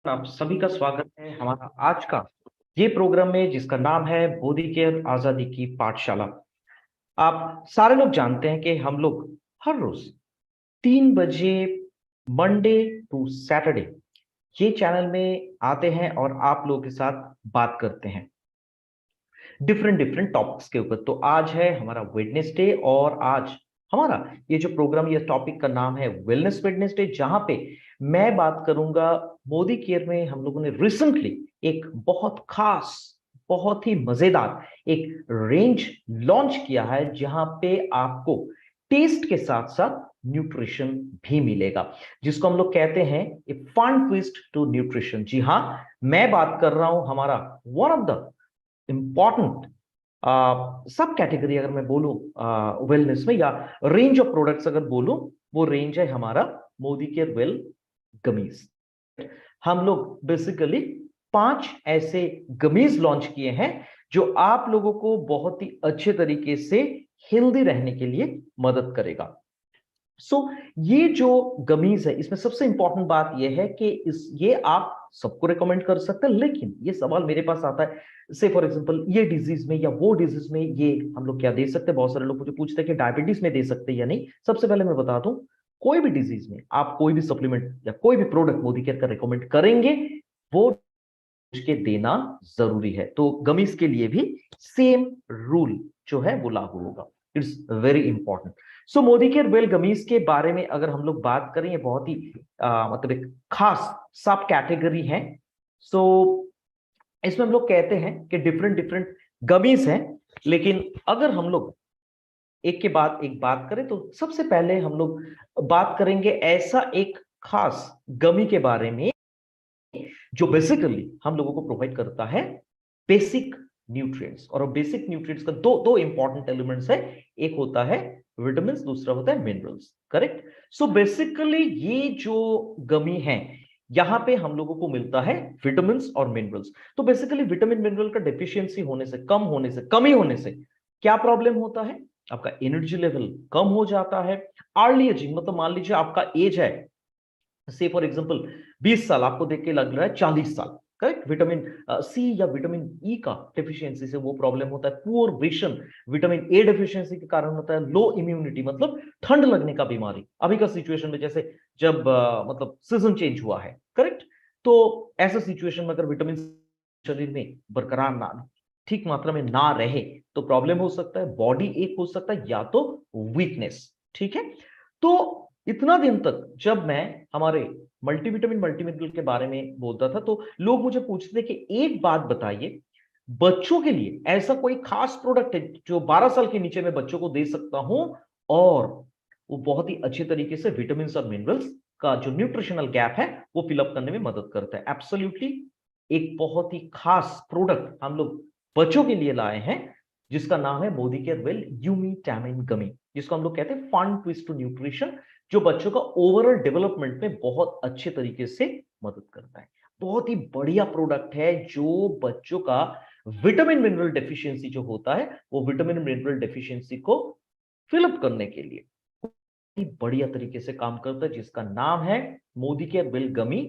आप सभी का स्वागत है हमारा आज का ये प्रोग्राम में जिसका नाम है मोदी केयर आजादी की पाठशाला। आप सारे लोग जानते हैं कि हम लोग हर रोज 3 बजे मंडे टू सैटरडे ये चैनल में आते हैं और आप लोगों के साथ बात करते हैं डिफरेंट डिफरेंट टॉपिक्स के ऊपर। तो आज है हमारा वेडनेसडे और आज हमारा ये जो प्रोग्राम, ये टॉपिक का नाम है वेलनेस वेडनेसडे, जहां पे मैं बात करूंगा मोदी केयर में हम लोगों ने रिसेंटली एक बहुत खास, बहुत ही मजेदार एक रेंज लॉन्च किया है जहां पे आपको टेस्ट के साथ साथ न्यूट्रिशन भी मिलेगा, जिसको हम लोग कहते हैं a fun twist to nutrition. जी हाँ, मैं बात कर रहा हूं हमारा one of the important sub category, अगर मैं बोलूं वेलनेस में, या रेंज ऑफ प्रोडक्ट्स अगर बोलूं, वो रेंज है हमारा मोदी केयर वेल गमीज। हम लोग बेसिकली 5 ऐसे गमीज लॉन्च किए हैं जो आप लोगों को बहुत ही अच्छे तरीके से हेल्दी रहने के लिए मदद करेगा। ये जो गमीज है, इसमें सबसे इंपॉर्टेंट बात यह है कि ये आप सबको रिकमेंड कर सकते हैं, लेकिन ये सवाल मेरे पास आता है, से फॉर एग्जांपल ये डिजीज में या वो डिजीज में ये हम लोग क्या दे सकते हैं। बहुत सारे लोग मुझे पूछते हैं कि डायबिटीज में दे सकते हैं या नहीं। सबसे पहले मैं बता दूं, कोई भी डिजीज में आप कोई भी सप्लीमेंट या कोई भी प्रोडक्ट मोदी केयर का रिकमेंड करेंगे, वो के देना जरूरी है। तो गमीज के लिए भी सेम रूल जो है वो लागू होगा। It's very important. Modi care well gummies के बारे में अगर हम लोग बात करें, ये बहुत ही मतलब एक खास सब कैटेगरी है। सो इसमें हम लोग कहते हैं कि डिफरेंट डिफरेंट गमीज हैं, लेकिन अगर हम लोग एक के बाद एक बात करें तो सबसे पहले हम लोग बात करेंगे ऐसा एक खास गमी के बारे में जो बेसिकली हम लोगों को प्रोवाइड करता है बेसिक न्यूट्रिएंट्स। और बेसिक न्यूट्रिएंट्स का दो दो इंपॉर्टेंट एलिमेंट्स है, एक होता है विटामिन, दूसरा होता है मिनरल्स। करेक्ट। बेसिकली ये जो गमी है, यहां पे हम लोगों को मिलता है विटामिन और मिनरल्स। तो बेसिकली विटामिन मिनरल का डेफिशिएंसी होने से, कम होने से, कमी होने से क्या प्रॉब्लम होता है? आपका एनर्जी लेवल कम हो जाता है। अर्ली एजिंग, मतलब मान लीजिए आपका एज है से फॉर एग्जांपल 20 साल, आपको देख के लग रहा है 40 साल। करेक्ट। विटामिन सी या विटामिन ई का डेफिशिएंसी से वो प्रॉब्लम होता है। Poor vision vitamin A deficiency के कारण होता है। लो इम्यूनिटी, मतलब ठंड लगने का बीमारी अभी का सिचुएशन में, जैसे जब मतलब सीजन चेंज हुआ है। करेक्ट। तो ऐसा सिचुएशन में अगर विटामिन शरीर में बरकरार ना, ठीक मात्रा में ना रहे, तो प्रॉब्लम हो सकता है, बॉडी एक हो सकता है, या तो वीकनेस। ठीक है। तो इतना दिन तक जब मैं हमारे मल्टीविटामिन मल्टीमिनरल के बारे में बोलता था, तो लोग मुझे पूछते थे कि एक बात बताइए, बच्चों के लिए ऐसा कोई खास प्रोडक्ट है जो 12 साल के नीचे में बच्चों को दे सकता हूं और वो बहुत ही अच्छे तरीके से विटामिन और मिनरल्स का जो न्यूट्रिशनल गैप है वो फिलअप करने में मदद करता है? एब्सोल्युटली। एक बहुत ही खास प्रोडक्ट हम लोग बच्चों के लिए लाए हैं जिसका नाम है मोदी केयर वेल यूमिटामिन गमी, जिसको हम लोग कहते हैं फन ट्विस्ट टू न्यूट्रिशन, जो बच्चों का ओवरऑल डेवलपमेंट में बहुत अच्छे तरीके से मदद करता है। बहुत ही बढ़िया प्रोडक्ट है जो बच्चों का विटामिन मिनरल डेफिशिएंसी जो होता है, वो विटामिन मिनरल डेफिशिएंसी को फिलअप करने के लिए बढ़िया तरीके से काम करता है, जिसका नाम है मोदी केयर वेल गमी,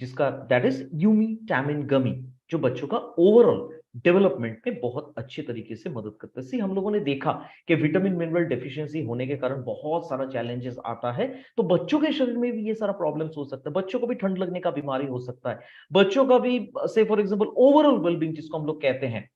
जिसका दैट इज यूमिटामिन गमी, जो बच्चों का ओवरऑल डेवलपमेंट में बहुत अच्छे तरीके से मदद करता है। सी हम लोगों ने देखा कि विटामिन मिनरल डेफिशिएंसी होने के कारण बहुत सारा चैलेंजेस आता है। तो बच्चों के शरीर में भी ये सारा प्रॉब्लम्स हो सकता है। बच्चों को भी ठंड लगने का बीमारी हो सकता है। बच्चों का भी से फॉर एग्जांपल ओवरऑल वेलबींग जिसको हम लोग कहते हैं,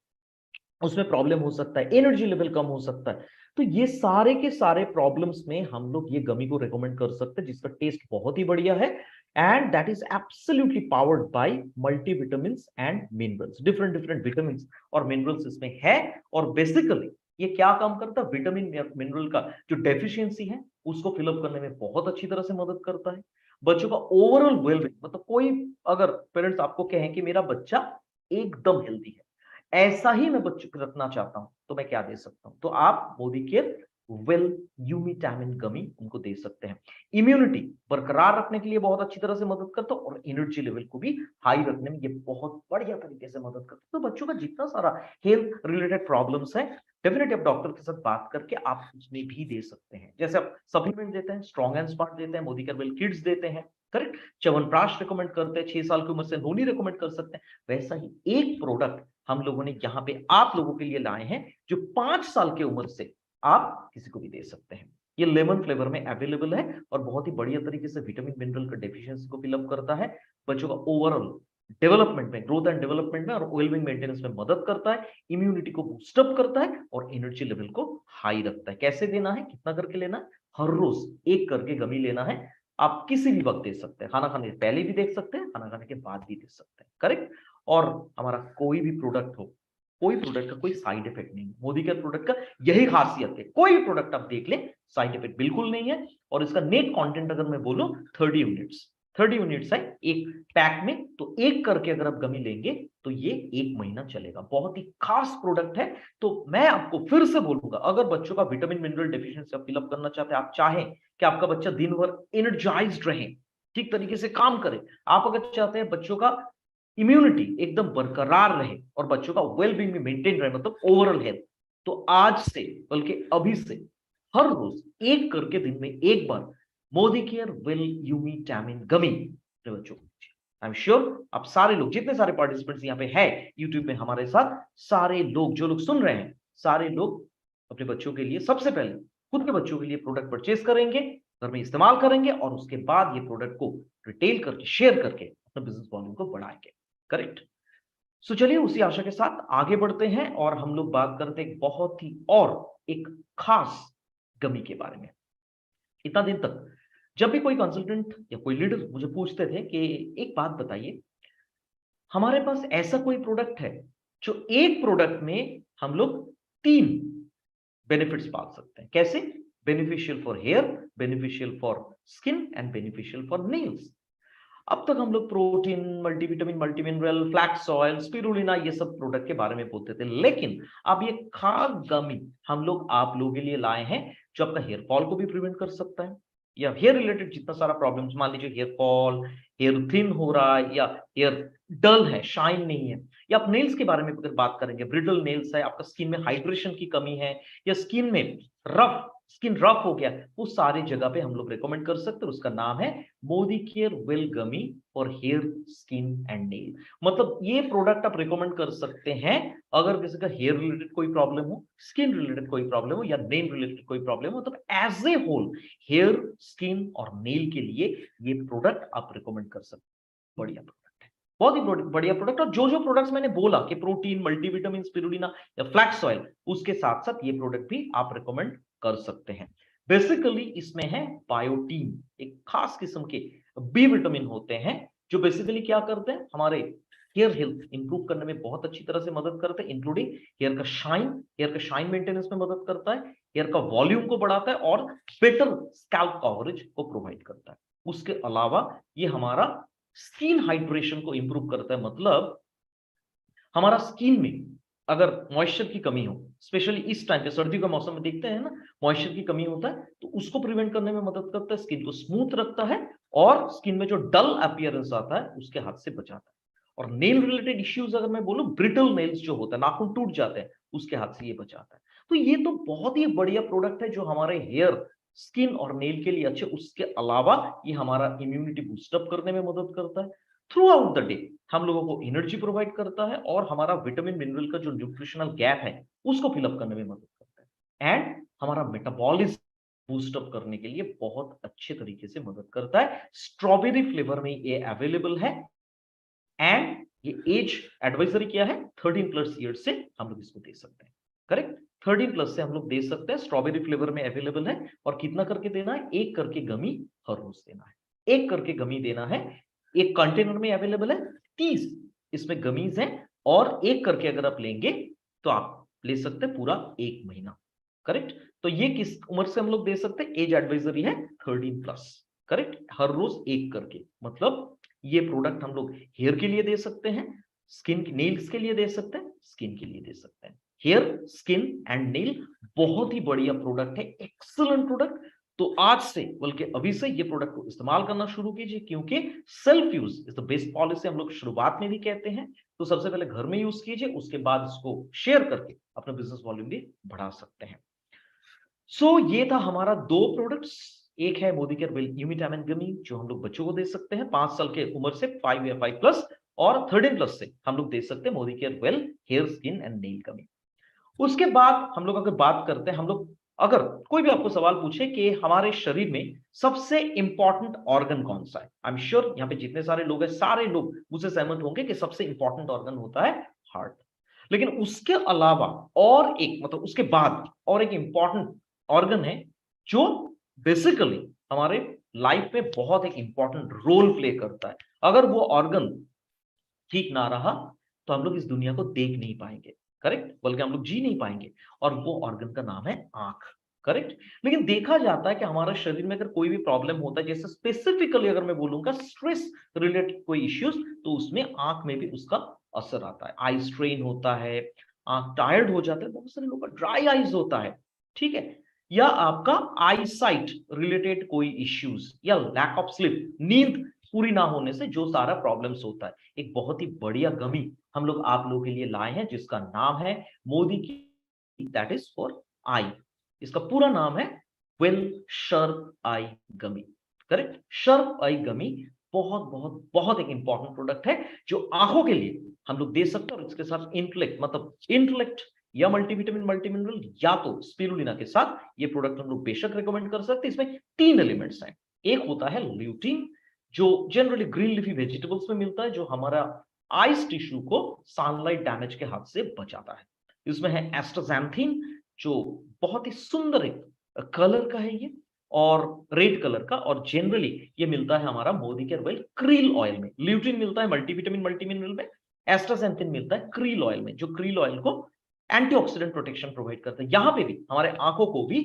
उसमें प्रॉब्लम हो सकता है, एनर्जी लेवल कम हो सकता है। तो ये सारे के सारे प्रॉब्लम्स में हम लोग ये गमी को रेकमेंड कर सकते हैं, जिसका टेस्ट बहुत ही बढ़िया है and that is absolutely powered by multivitamin and minerals. Different different vitamin और मिनरल्स इसमें है। और बेसिकली ये क्या काम करता है? विटामिन मिनरल का जो डेफिशिएंसी है उसको फिलअप करने में बहुत अच्छी तरह से मदद करता है। बच्चों का ओवरऑल वेलबींग, मतलब कोई अगर पेरेंट्स आपको कहें कि मेरा बच्चा एकदम हेल्दी है, ऐसा ही मैं बच्चों को रखना चाहता हूं, तो मैं क्या दे सकता हूं? तो आप मोदी केयर वेल यूमिटामिन गमी उनको दे सकते हैं। इम्यूनिटी बरकरार रखने के लिए बहुत अच्छी तरह से मदद करता है और एनर्जी लेवल को भी हाई रखने में ये बहुत बढ़िया तरीके से मदद करता है। तो बच्चों का जितना सारा हेल्थ रिलेटेड प्रॉब्लम्स है, डेफिनेटली आप डॉक्टर के साथ बात करके आप उसमें भी दे सकते हैं। जैसे आप सप्लीमेंट देते हैं, स्ट्रॉन्ग एंड स्मार्ट देते हैं, मोदी केयर वेल किड्स देते हैं, करेक्ट? च्यवनप्राश रिकमेंड करते हैं, 6 साल की उम्र से नोनी रिकमेंड कर सकते हैं। वैसा ही एक प्रोडक्ट हम लोगों ने यहाँ पे आप लोगों के लिए लाए हैं, जो 5 साल की उम्र से आप किसी को भी दे सकते हैं। ये लेमन फ्लेवर में अवेलेबल है और बहुत ही बढ़िया तरीके से विटामिन मिनरल का डेफिशिएंसी को फिल अप करता है। बच्चों का ओवरऑल डेवलपमेंट में, ग्रोथ एंड डेवलपमेंट में और वेलबींग मेंटेनेंस में मदद करता है, इम्यूनिटी को बूस्ट अप करता है और एनर्जी लेवल को हाई रखता है। कैसे देना है, कितना करके लेना है? हर रोज एक करके गमी लेना है। आप किसी भी वक्त दे सकते हैं, खाना खाने से पहले भी दे सकते हैं, खाना खाने के बाद भी दे सकते हैं, करेक्ट? और हमारा कोई भी प्रोडक्ट हो, कोई प्रोडक्ट का कोई साइड इफेक्ट नहीं है। मोदी केयर प्रोडक्ट का यही खासियत है, कोई भी प्रोडक्ट आप देख लें साइड इफेक्ट बिल्कुल नहीं है। और इसका नेट कंटेंट अगर मैं बोलूं 30 यूनिट्स, 30 यूनिट्स है एक पैक में, तो एक करके अगर आप गमी लेंगे तो ये 1 महीना चलेगा। बहुत ही खास प्रोडक्ट है। तो मैं आपको फिर से बोलूंगा, अगर बच्चों का विटामिन मिनरल डेफिशिएंसी आप फिलअप करना चाहते हैं, आप चाहें कि आपका बच्चा दिन भर एनर्जाइज्ड रहे, ठीक तरीके से काम करे, आप अगर चाहते हैं बच्चों का इम्यूनिटी एकदम बरकरार रहे और बच्चों का वेलबींग भी मेंटेन रहे, मतलब ओवरऑल हेल्थ, तो आज से, बल्कि अभी से हर रोज एक करके दिन में एक बार मोदी केयर वेल यूमिटामिन गमी अपने बच्चों को। आई एम श्योर आप सारे लोग, जितने सारे पार्टिसिपेंट्स यहाँ पे है यूट्यूब में हमारे साथ, सारे लोग जो लोग सुन रहे हैं, सारे लोग अपने बच्चों के लिए सबसे पहले खुद के बच्चों के लिए प्रोडक्ट परचेज करेंगे, घर में इस्तेमाल करेंगे और उसके बाद ये प्रोडक्ट को रिटेल करके, शेयर करके अपने बिजनेस वॉल्यूम को बढ़ाएंगे, करेक्ट? सो चलिए उसी आशा के साथ आगे बढ़ते हैं और हम लोग बात करते हैं बहुत ही और एक खास गमी के बारे में। इतना दिन तक जब भी कोई कंसल्टेंट या कोई लीडर मुझे पूछते थे कि एक बात बताइए, हमारे पास ऐसा कोई प्रोडक्ट है जो एक प्रोडक्ट में हम लोग 3 बेनिफिट्स पा सकते हैं? कैसे? Beneficial for hair, beneficial for skin and beneficial for nails. अब तक हम लोग protein, multivitamin, multimineral, flax oil, spirulina, ये सब प्रोडक्ट के बारे में बोलते थे, लेकिन अब ये खास गमी हम लोग आप लोगों के लिए लाए हैं जो आपका हेयर फॉल को भी प्रिवेंट कर सकता है, या हेयर रिलेटेड जितना सारा प्रॉब्लम्स, मान लीजिए हेयर फॉल, हेयर थिन हो रहा है, या हेयर डल है, शाइन नहीं है, या आप नेल्स के बारे में अगर बात करेंगे, ब्रिडल नेल्स है, आपका स्किन में हाइड्रेशन की कमी है, या स्किन में स्किन रफ हो गया, वो सारी जगह पे हम लोग रेकमेंड कर सकते हैं। उसका नाम है Modi care well gummy for hair, skin and nail. मतलब ये प्रोडक्ट आप रिकमेंड कर सकते हैं अगर किसी का हेयर रिलेटेड कोई प्रॉब्लम हो, स्किन रिलेटेड कोई प्रॉब्लम हो, या नेल रिलेटेड कोई प्रॉब्लम हो, तो as a whole hair, skin और नेल के लिए ये प्रोडक्ट आप रिकमेंड कर सकते हैं। बढ़िया प्रोडक्ट है, बहुत ही बढ़िया प्रोडक्ट। और जो जो प्रोडक्ट्स मैंने बोला कि प्रोटीन, मल्टीविटामिन, स्पिरुलिना या फ्लैक्स ऑयल, उसके साथ साथ ये प्रोडक्ट भी आप रिकमेंड कर सकते हैं। बेसिकली इसमें है बायोटीन, एक खास किस्म के बी विटामिन होते हैं जो बेसिकली क्या करते हैं, हमारे हेयर हेल्थ इंप्रूव करने में बहुत अच्छी तरह से मदद करते हैं, इंक्लूडिंग हेयर का शाइन मेंटेनेंस में मदद करता है, हेयर का वॉल्यूम को बढ़ाता है और बेटर स्कैल्प कवरेज को प्रोवाइड करता है। उसके अलावा ये हमारा स्किन हाइड्रेशन को इंप्रूव करता है, मतलब हमारा स्किन में अगर मॉइस्चर की कमी हो, स्पेशली इस टाइम पे सर्दियों का मौसम में देखते हैं ना, मॉइस्चर की कमी होता है, तो उसको प्रिवेंट करने में मदद करता है, स्किन को स्मूथ रखता है और स्किन में जो डल अपीयरेंस आता है उसके हाथ से बचाता है। और नेल रिलेटेड इश्यूज अगर मैं बोलूं, ब्रिटल नेल्स जो होता है, नाखून टूट जाते हैं, उसके हाथ से ये बचाता है। तो ये तो बहुत ही बढ़िया प्रोडक्ट है जो हमारे हेयर, स्किन और नेल के लिए अच्छे। उसके अलावा ये हमारा इम्यूनिटी बूस्टअप करने में मदद करता है, थ्रू आउट द डे हम लोगों को एनर्जी प्रोवाइड करता है और हमारा विटामिन मिनरल का जो न्यूट्रिशनल गैप है उसको फिलअप करने में मदद करता है, एंड हमारा मेटाबॉलिज्म बूस्ट अप करने के लिए बहुत अच्छे तरीके से मदद करता है। स्ट्रॉबेरी फ्लेवर में ये अवेलेबल है एंड ये एज एडवाइजरी क्या है, 13 प्लस ईयर्स से हम लोग इसको दे सकते हैं, करेक्ट? 13 प्लस से हम लोग दे सकते हैं, स्ट्रॉबेरी फ्लेवर में अवेलेबल है। और कितना करके देना है? एक करके गमी हर रोज देना है, एक करके गमी देना है। एक कंटेनर में अवेलेबल है, 30 इसमें गमीज हैं, और एक करके अगर आप लेंगे तो आप ले सकते हैं पूरा 1 महीना, करेक्ट? तो ये किस उम्र से हम लोग दे सकते हैं? एज एडवाइजरी है 13 प्लस, करेक्ट? हर रोज एक करके, मतलब ये प्रोडक्ट हम लोग हेयर के लिए दे सकते हैं, स्किन, नेल्स के लिए दे सकते हैं, स्किन के लिए दे सकते हैं। हेयर, स्किन एंड नेल बहुत ही बढ़िया प्रोडक्ट है, एक्सीलेंट प्रोडक्ट। तो आज से बल्कि अभी से ये प्रोडक्ट को इस्तेमाल करना शुरू कीजिए, क्योंकि self use is the best policy हम लोग शुरुआत में भी कहते हैं। तो सबसे पहले घर में यूज कीजिए, उसके बाद इसको शेयर करके अपना बिजनेस वॉल्यूम भी बढ़ा सकते हैं। सो ये था हमारा 2 प्रोडक्ट्स। एक है मोदी केयर वेल यूमिटामिन गमी, जो हम लोग बच्चों को दे सकते हैं 5 साल के उम्र से, 5 या 5 प्लस, और 13 प्लस से हम लोग दे सकते हैं Modi care well hair skin and nail gummy. उसके बाद हम लोग अगर बात करते हैं, हम लोग अगर कोई भी आपको सवाल पूछे कि हमारे शरीर में सबसे इंपॉर्टेंट ऑर्गन कौन सा है, आई एम श्योर यहाँ पे जितने सारे लोग हैं सारे लोग मुझसे सहमत होंगे कि सबसे इंपॉर्टेंट ऑर्गन होता है हार्ट। लेकिन उसके अलावा और एक, मतलब उसके बाद और एक इंपॉर्टेंट ऑर्गन है जो बेसिकली हमारे लाइफ में बहुत एक इंपॉर्टेंट रोल प्ले करता है। अगर वो ऑर्गन ठीक ना रहा तो हम लोग इस दुनिया को देख नहीं पाएंगे, करेक्ट, बल्कि हम लोग जी नहीं पाएंगे, और वो ऑर्गन का नाम है आंख, करेक्ट। लेकिन देखा जाता है कि हमारे शरीर में अगर कोई भी प्रॉब्लम होता है, जैसे स्पेसिफिकली अगर मैं बोलूंगा स्ट्रेस रिलेटेड कोई इश्यूज, तो उसमें आंख में भी उसका असर आता है। आई स्ट्रेन होता है, आंख टायर्ड हो जाता है, बहुत सारे लोगों का ड्राई आईज होता है, ठीक है, या आपका आई साइट रिलेटेड कोई इश्यूज, या लैक ऑफ स्लीप, नींद पूरी ना होने से जो सारा प्रॉब्लम्स होता है। एक बहुत ही बढ़िया गमी हम लोग आप लोगों के लिए लाए हैं जिसका नाम है मोदी की, दैट इज फॉर आई। इसका पूरा नाम है वेल शार्प आई गमी, करेक्ट। शार्प आई गमी बहुत बहुत बहुत एक इंपॉर्टेंट प्रोडक्ट है जो आंखों के लिए हम लोग दे सकते हैं। और इसके साथ इंटेलेक्ट, मतलब इंटेलेक्ट या मल्टीविटामिन मल्टीमिनरल या तो स्पिरुलिना के साथ ये प्रोडक्ट हम लोग बेशक रिकमेंड कर सकते हैं। इसमें 3 एलिमेंट्स हैं। एक होता है ल्यूटीन, जो जनरली ग्रीन लीफी वेजिटेबल्स में मिलता है, जो हमारा आइस टिश्यू को सनलाइट डैमेज के हाथ से बचाता है। इसमें है एस्टाक्सांथिन, जो बहुत ही सुंदर एक कलर का है ये, और रेड कलर का, और जनरली ये मिलता है हमारा Modi care well krill oil में। ल्यूटिन मिलता है मल्टीविटामिन मल्टीमिनरल में, एस्टाक्सांथिन मिलता है क्रील ऑयल में, जो क्रील ऑयल को एंटीऑक्सीडेंट प्रोटेक्शन प्रोवाइड करता है। यहां पे भी हमारे आंखों को भी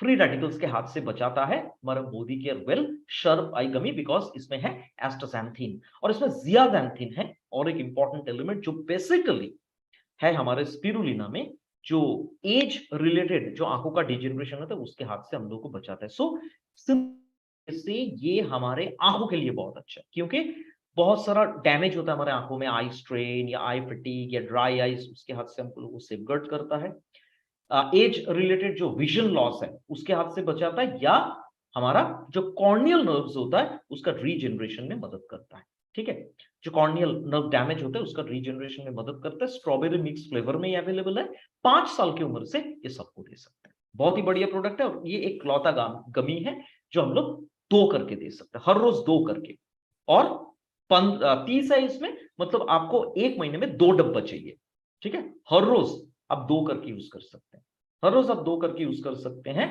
फ्री रेडिकल्स के हाथ से बचाता है हमारा Modi care well sharp I gummy, because इसमें है एस्टाक्सांथिन और इसमें जियाक्सांथिन है, और एक इंपॉर्टेंट एलिमेंट जो बेसिकली है हमारे स्पिरुलिना में, जो एज रिलेटेड जो आंखों का डिजेनरेशन होता है उसके हाथ से हम लोग को बचाता है। सो से ये हमारे आंखों के लिए बहुत अच्छा है, क्योंकि बहुत सारा डैमेज होता है हमारे आंखों में, आई स्ट्रेन या आई फटीग या ड्राई आईज, उसके हाथ से हम लोग को सेफगार्ड करता है। एज रिलेटेड जो विजन लॉस है उसके हाथ से बचाता है, या हमारा जो कॉर्नियल नर्व्स होता है उसका रीजनरेशन में मदद करता है, ठीक है। जो कॉर्नियल नर्व डैमेज होता है उसका रीजनरेशन में मदद करता है। स्ट्रॉबेरी मिक्स फ्लेवर में ये अवेलेबल है। 5 साल की उम्र से ये सबको दे सकते हैं। बहुत ही बढ़िया प्रोडक्ट है, और ये एक लौता गमी है जो हम लोग 2 करके दे सकते हैं, हर रोज 2 करके। और 30 है इसमें, मतलब आपको 1 महीने में 2 डब्बा चाहिए, ठीक है। हर रोज आप 2 करके यूज कर सकते हैं, हर रोज आप 2 करके यूज कर सकते हैं।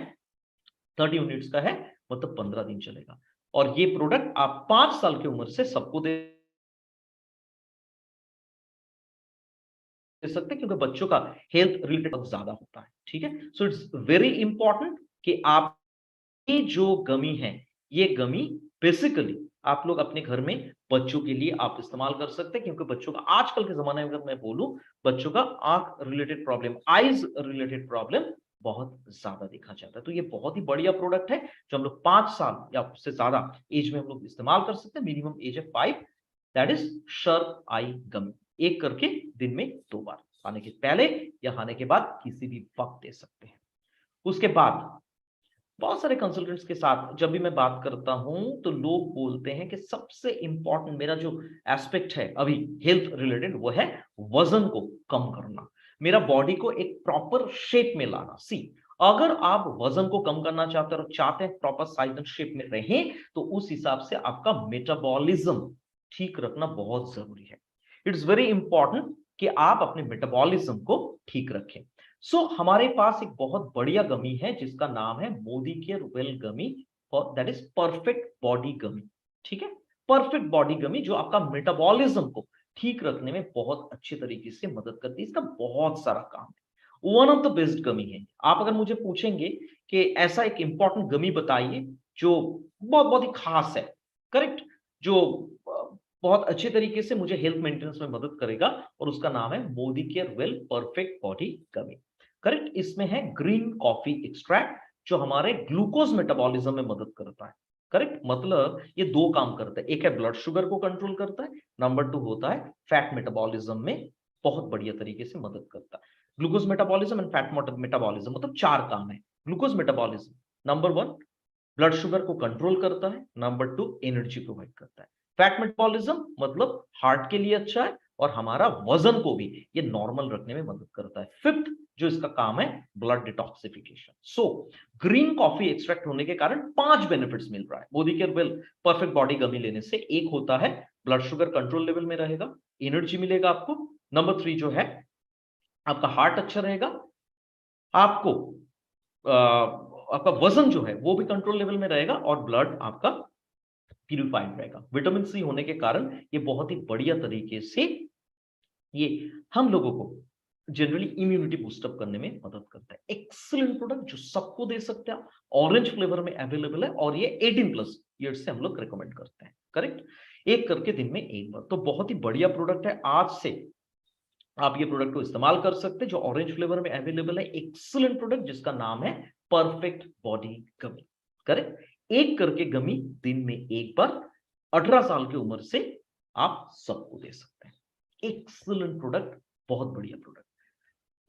30 यूनिट्स का है, मतलब 15 दिन चलेगा। और ये प्रोडक्ट आप 5 साल की उम्र से सबको दे सकते हैं, क्योंकि बच्चों का हेल्थ रिलेटेड बहुत ज्यादा होता है, ठीक है। सो इट्स वेरी इंपॉर्टेंट कि आप ये जो गमी है, ये गमी बेसिकली आप लोग अपने घर में बच्चों के लिए आप इस्तेमाल कर सकते हैं, क्योंकि बच्चों का आजकल के जमाने में अगर मैं बोलूं, बच्चों का आंख related problem, eyes related problem बहुत ज्यादा देखा जाता है। तो ये बहुत ही बढ़िया प्रोडक्ट है जो हम लोग 5 साल या उससे ज्यादा एज में हम लोग इस्तेमाल कर सकते हैं। मिनिमम एज है 5, दैट इज शार्प आई गमी। एक करके दिन में 2 बार, खाने के पहले या खाने के बाद किसी भी वक्त दे सकते हैं। उसके बाद बहुत सारे कंसल्टेंट्स के साथ जब भी मैं बात करता हूं तो लोग बोलते हैं कि सबसे इंपॉर्टेंट मेरा जो एस्पेक्ट है अभी हेल्थ रिलेटेड, वो है वजन को कम करना, मेरा बॉडी को एक प्रॉपर शेप में लाना। सी, अगर आप वजन को कम करना चाहते हैं और चाहते हैं प्रॉपर साइज एंड शेप में रहें, तो उस हिसाब से आपका मेटाबॉलिज्म ठीक रखना बहुत जरूरी है। इट्स वेरी इंपॉर्टेंट कि आप अपने मेटाबॉलिज्म को ठीक रखें। सो हमारे पास एक बहुत बढ़िया गमी है जिसका नाम है Modi care well gummy, that is perfect body gummy, ठीक है। परफेक्ट बॉडी गमी जो आपका मेटाबॉलिज्म को ठीक रखने में बहुत अच्छे तरीके से मदद करती है। इसका बहुत सारा काम है, वन ऑफ द बेस्ट गमी है। आप अगर मुझे पूछेंगे कि ऐसा एक इंपॉर्टेंट गमी बताइए जो बहुत बहुत ही खास है, करेक्ट, जो बहुत अच्छे तरीके से मुझे हेल्थ मेंटेनेंस में मदद करेगा, और उसका नाम है Modi care well perfect body gummy, correct. इसमें है ग्रीन कॉफी एक्सट्रैक्ट, जो हमारे ग्लूकोज मेटाबॉलिज्म में मदद करता है। करेक्ट, मतलब ये दो काम करता है, एक है ब्लड शुगर को कंट्रोल करता है, नंबर 2 होता है फैट मेटाबॉलिज्म में बहुत बढ़िया तरीके से मदद करता है। Glucose metabolism and fat metabolism मतलब 4 काम है। Glucose metabolism number 1 blood sugar को कंट्रोल करता है, नंबर 2 एनर्जी प्रोवाइड करता है। फैट मेटाबॉलिज्म मतलब हार्ट के लिए अच्छा है और हमारा वजन को भी ये नॉर्मल रखने में मदद करता है। फिफ्थ जो इसका काम है blood detoxification. So green coffee extract होने के कारण 5 बेनिफिट्स मिल रहा है Modi care well perfect body gummy लेने से। एक होता है ब्लड शुगर कंट्रोल लेवल में रहेगा, एनर्जी मिलेगा आपको। नंबर 3 जो है आपका हार्ट अच्छा रहेगा, आपको आपका वजन जो है वो भी कंट्रोल लेवल में रहेगा और ब्लड आपका प्यूरिफाइड रहेगा। विटामिन सी होने के कारण ये बहुत ही बढ़िया तरीके से ये हम लोगों को जनरली इम्यूनिटी बूस्टअप करने में मदद करता है। एक्सीलेंट प्रोडक्ट जो सबको दे सकते हैं, ऑरेंज फ्लेवर में अवेलेबल है और ये 18 प्लस ईयर्स से हम लोग रिकमेंड करते हैं। करेक्ट, एक करके दिन में एक बार, तो बहुत ही बढ़िया प्रोडक्ट है। आज से आप ये प्रोडक्ट को इस्तेमाल कर सकते हैं जो ऑरेंज फ्लेवर में अवेलेबल है। एक्सीलेंट प्रोडक्ट जिसका नाम है परफेक्ट बॉडी गमी। करेक्ट, एक करके गमी दिन में एक बार 18 साल की उम्र से आप सबको दे सकते हैं। एक्सीलेंट प्रोडक्ट, बहुत बढ़िया product.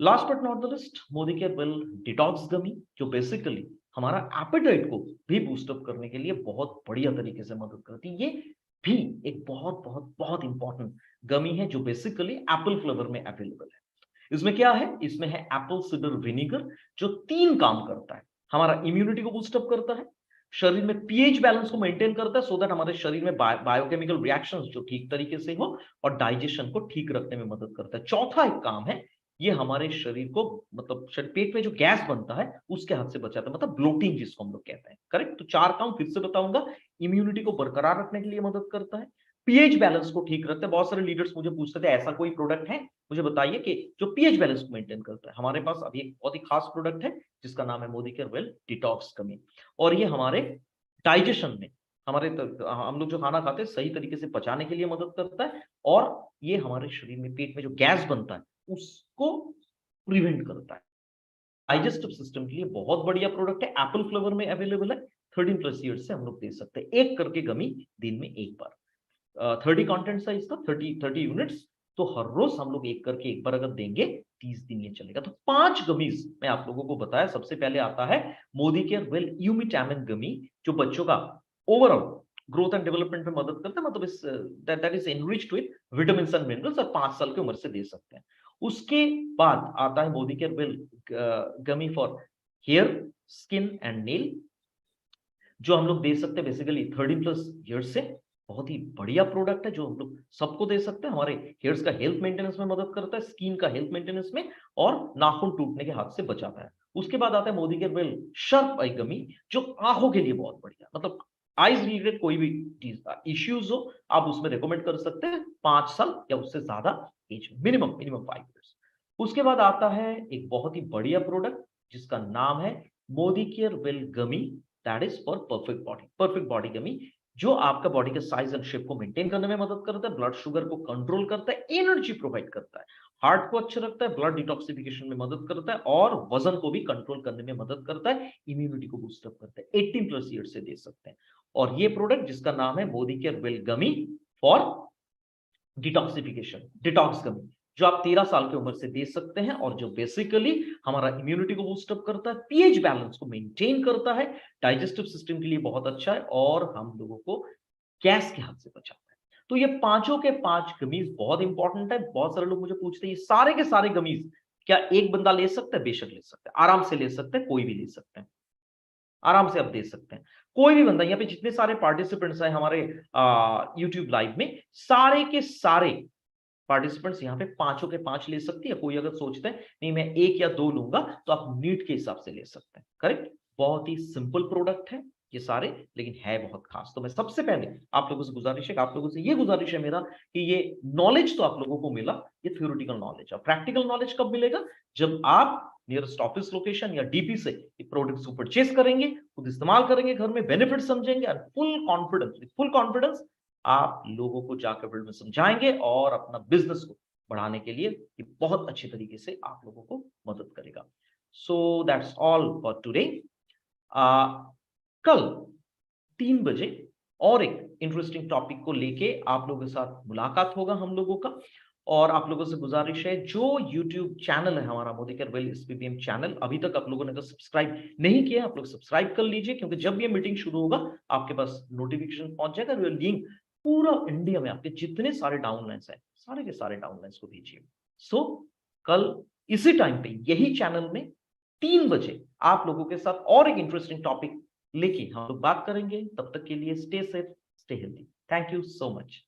Last but not the list, Modi care well detox gummy जो बेसिकली हमारा एपेटाइट को भी बूस्टअप करने के लिए बहुत बढ़िया तरीके से मदद करती है। ये भी एक बहुत बहुत बहुत इंपॉर्टेंट गमी है जो बेसिकली एप्पल फ्लेवर में अवेलेबल है। इसमें क्या है, इसमें है एप्पल सिडर विनीगर जो 3 काम करता है। हमारा इम्यूनिटी को बूस्टअप करता है, शरीर में पीएच बैलेंस को मेंटेन करता है सो दैट हमारे शरीर में बायोकेमिकल रिएक्शंस जो ठीक तरीके से हो और डाइजेशन को ठीक रखने में मदद करता है। चौथा एक काम है, ये हमारे शरीर को मतलब पेट में जो गैस बनता है उसके हाथ से बचाता है, मतलब ब्लोटिंग जिसको हम लोग कहते हैं। करेक्ट, तो 4 काम फिर से बताऊंगा। इम्यूनिटी को बरकरार रखने के लिए मदद करता है, पीएच बैलेंस को ठीक रखता है। बहुत सारे लीडर्स मुझे पूछते थे ऐसा कोई प्रोडक्ट है मुझे बताइए कि जो पीएच बैलेंस को मेंटेन करता है। हमारे पास अभी एक बहुत ही खास प्रोडक्ट है जिसका नाम है मोदी केयर वेल डिटॉक्स गमी, और ये हमारे डाइजेशन में हम लोग जो खाना खाते हैं सही तरीके से पचाने के लिए मदद करता है और ये हमारे शरीर में पेट में जो गैस बनता है उसको प्रिवेंट करता है। डाइजेस्टिव सिस्टम के लिए बहुत बढ़िया प्रोडक्ट है, एप्पल फ्लेवर में अवेलेबल है। 13 प्लस ईयर्स से हम लोग दे सकते हैं, एक करके गमी दिन में एक बार। 30 कंटेंट्स है इसका, 30 यूनिट्स, तो हर रोज हम लोग एक करके एक बार अगर देंगे 30 दिन ये चलेगा। तो 5 गमीज मैं आप लोगों को बताया। सबसे पहले आता है मोदी केयर वेल यूमिटामिन गमी जो बच्चों का ओवरऑल ग्रोथ एंड डेवलपमेंट में मदद करता है, मतलब इस that is enriched with vitamins and minerals और 5 साल की उम्र से दे सकते हैं। उसके बाद आता है Modi care well gummy for hair, skin and nail जो हम लोग दे सकते हैं बेसिकली 13 प्लस ईयर्स से। बहुत ही बढ़िया प्रोडक्ट है जो हम लोग सबको दे सकते हैं। हमारे हेयर्स का हेल्थ मेंटेनेंस में मदद करता है, स्किन का हेल्थ मेंटेनेंस में, और नाखून टूटने के हाथ से बचाता है। उसके बाद आता है मोदी केयर वेल शार्प आई गमी जो आंखों के लिए बहुत बढ़िया, मतलब आईज रिलेटेड कोई भी इश्यूज हो आप उसमें रिकमेंड कर सकते हैं 5 साल या उससे ज्यादा एज, मिनिमम 5 ईयर्स। उसके बाद आता है एक बहुत ही बढ़िया प्रोडक्ट जिसका नाम है Modi care well gummy, that is for perfect body gummy जो आपका बॉडी के साइज एंड शेप को मेंटेन करने में मदद करता है, ब्लड शुगर को कंट्रोल करता है, एनर्जी प्रोवाइड करता है, हार्ट को अच्छा रखता है, ब्लड डिटॉक्सिफिकेशन में मदद करता है और वजन को भी कंट्रोल करने में मदद करता है, इम्यूनिटी को बूस्टअप करता है। 18 प्लस ईयर से दे सकते हैं। और ये प्रोडक्ट जिसका नाम है Modi care well gummy for detoxification, detox gummy जो आप 13 साल की उम्र से दे सकते हैं और जो बेसिकली हमारा इम्यूनिटी को बूस्टअप करता है, पीएच बैलेंस को मेंटेन करता है, डाइजेस्टिव सिस्टम के लिए बहुत अच्छा है और हम लोगों को गैस के हाथ से बचाता है। तो ये पांचों के 5 गमीज बहुत इंपॉर्टेंट है। बहुत सारे लोग मुझे पूछते हैं ये सारे के सारे गमीज क्या एक बंदा ले सकता है? बेशक ले सकता है, आराम से ले सकते हैं, कोई भी ले सकते हैं, आराम से आप दे सकते हैं। कोई भी बंदा, यहाँ पे जितने सारे पार्टिसिपेंट्स हैं हमारे यूट्यूब लाइव में, सारे के सारे पार्टिसिपेंट्स यहाँ पे 5 के 5 ले सकती है। कोई अगर सोचते हैं नहीं मैं 1 या 2 लूंगा तो आप नीड के हिसाब से ले सकते हैं। करेक्ट, बहुत ही सिंपल प्रोडक्ट है ये सारे, लेकिन है बहुत खास। तो मैं सबसे पहले आप लोगों से गुजारिश है, आप लोगों से ये गुजारिश है मेरा कि ये नॉलेज तो आप लोगों को मिला, ये थ्योरेटिकल नॉलेज है। प्रैक्टिकल नॉलेज कब मिलेगा? जब आप नियरेस्ट ऑफिस लोकेशन या डीपी से ये प्रोडक्ट्स को परचेस करेंगे, खुद इस्तेमाल करेंगे, घर में बेनिफिट समझेंगे और फुल कॉन्फिडेंस आप लोगों को जाकर फील्ड में समझाएंगे और अपना बिजनेस को बढ़ाने के लिए ये बहुत अच्छी तरीके से आप लोगों को मदद करेगा। So that's all for today. कल 3 बजे और एक इंटरेस्टिंग टॉपिक को लेके आप लोगों के साथ मुलाकात होगा हम लोगों का। और आप लोगों से गुजारिश है, जो यूट्यूब चैनल है हमारा मोदी केयर वेल एसपीबीएम चैनल, अभी तक आप लोगों ने तो सब्सक्राइब नहीं किया, आप लोग सब्सक्राइब कर लीजिए, क्योंकि जब ये मीटिंग शुरू होगा आपके पास नोटिफिकेशन पहुंच जाएगा। लिंक पूरा इंडिया में आपके जितने सारे डाउनलाइंस है, सारे के सारे डाउनलाइंस को भेजिए। सो कल इसी टाइम पे यही चैनल में 3 बजे आप लोगों के साथ और एक इंटरेस्टिंग टॉपिक लेके हम लोग बात करेंगे। तब तक के लिए stay safe, stay healthy. Thank you so much.